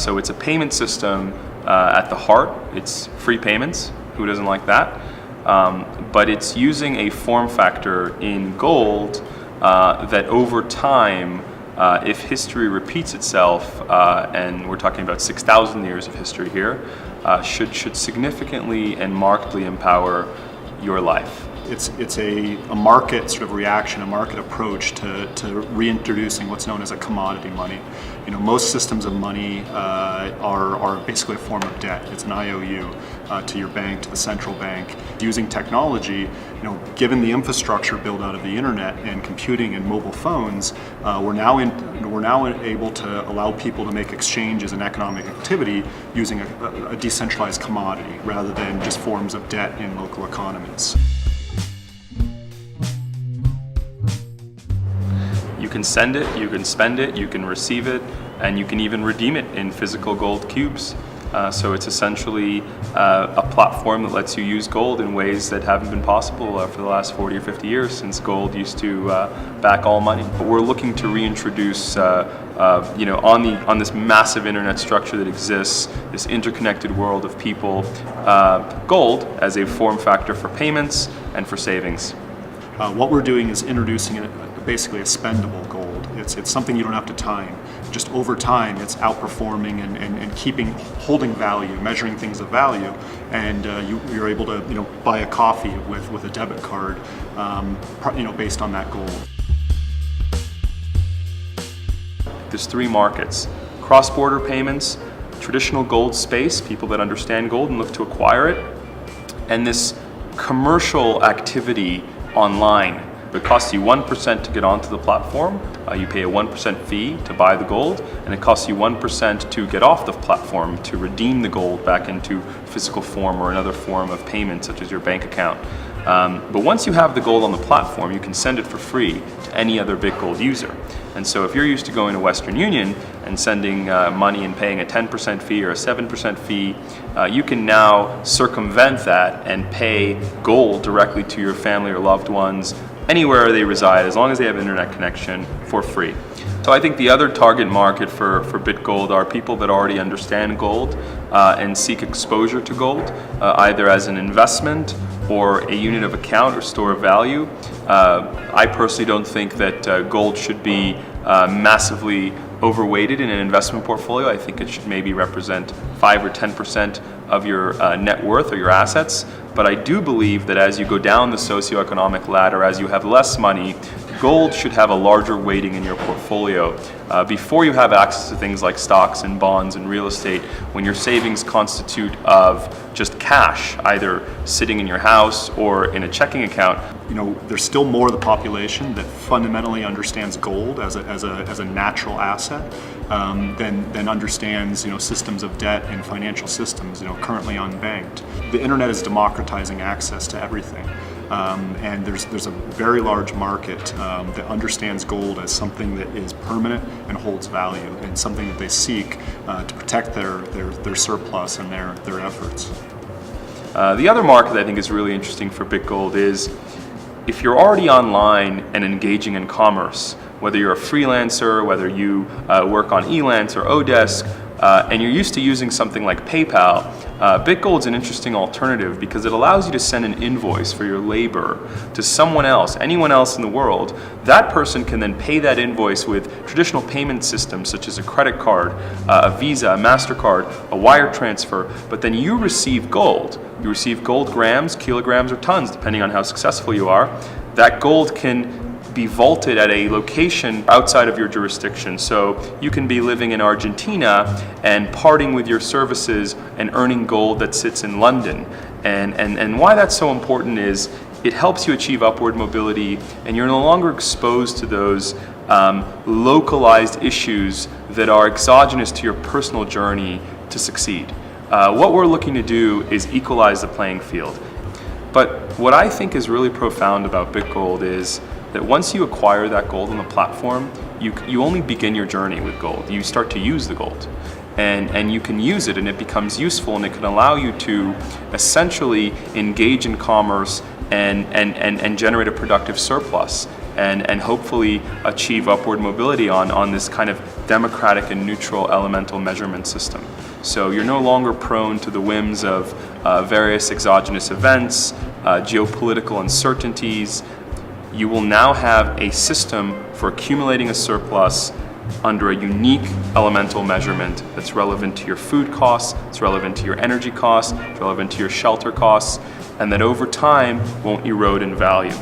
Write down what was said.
So it's a payment system at the heart. It's free payments. Who doesn't like that? But it's using a form factor in gold that over time, if history repeats itself, and we're talking about 6,000 years of history here, should significantly and markedly empower your life. It's a market sort of reaction, a market approach to reintroducing what's known as a commodity money. Most systems of money are basically a form of debt. It's an IOU to your bank, to the central bank. Using technology, given the infrastructure built out of the internet and computing and mobile phones, we're now able to allow people to make exchanges and economic activity using a decentralized commodity rather than just forms of debt in local economies. You can send it, you can spend it, you can receive it, and you can even redeem it in physical gold cubes. So it's essentially a platform that lets you use gold in ways that haven't been possible for the last 40 or 50 years, since gold used to back all money. But we're looking to reintroduce, on this massive internet structure that exists, this interconnected world of people, gold as a form factor for payments and for savings. What we're doing is introducing basically a spendable gold. It's something you don't have to time. Just over time, it's outperforming and holding value, measuring things of value, and you're able to buy a coffee with a debit card, based on that gold. There's three markets: cross-border payments, traditional gold space, people that understand gold and look to acquire it, and this commercial activity online. It costs you 1% to get onto the platform. You pay a 1% fee to buy the gold, and it costs you 1% to get off the platform, to redeem the gold back into physical form or another form of payment, such as your bank account. But once you have the gold on the platform, you can send it for free to any other Bitgold user. And so if you're used to going to Western Union and sending money and paying a 10% fee or a 7% fee, you can now circumvent that and pay gold directly to your family or loved ones anywhere they reside, as long as they have internet connection, for free. So I think the other target market for Bitgold are people that already understand gold and seek exposure to gold, either as an investment or a unit of account or store of value. I personally don't think that gold should be massively overweighted in an investment portfolio. I think it should maybe represent 5 or 10% of your net worth or your assets. But I do believe that as you go down the socioeconomic ladder, as you have less money, gold should have a larger weighting in your portfolio. Before you have access to things like stocks and bonds and real estate, when your savings constitute of just cash, either sitting in your house or in a checking account. There's still more of the population that fundamentally understands gold as a natural asset than understands systems of debt and financial systems currently unbanked. The internet is democratizing access to everything. And there's a very large market that understands gold as something that is permanent and holds value, and something that they seek to protect their surplus and their efforts. The other market I think is really interesting for Bitgold is if you're already online and engaging in commerce, whether you're a freelancer, whether you work on Elance or Odesk, and you're used to using something like PayPal, Bitgold's an interesting alternative because it allows you to send an invoice for your labor to someone else, anyone else in the world. That person can then pay that invoice with traditional payment systems such as a credit card, a Visa, a MasterCard, a wire transfer, but then you receive gold. You receive gold grams, kilograms, or tons, depending on how successful you are. That gold can be vaulted at a location outside of your jurisdiction. So you can be living in Argentina and parting with your services and earning gold that sits in London. And why that's so important is it helps you achieve upward mobility, and you're no longer exposed to those localized issues that are exogenous to your personal journey to succeed. What we're looking to do is equalize the playing field. But what I think is really profound about Bitgold is that once you acquire that gold on the platform, you only begin your journey with gold. You start to use the gold. And you can use it, and it becomes useful, and it can allow you to essentially engage in commerce and generate a productive surplus. and hopefully achieve upward mobility on this kind of democratic and neutral elemental measurement system. So you're no longer prone to the whims of various exogenous events, geopolitical uncertainties. You will now have a system for accumulating a surplus under a unique elemental measurement that's relevant to your food costs, it's relevant to your energy costs, it's relevant to your shelter costs, and that over time won't erode in value.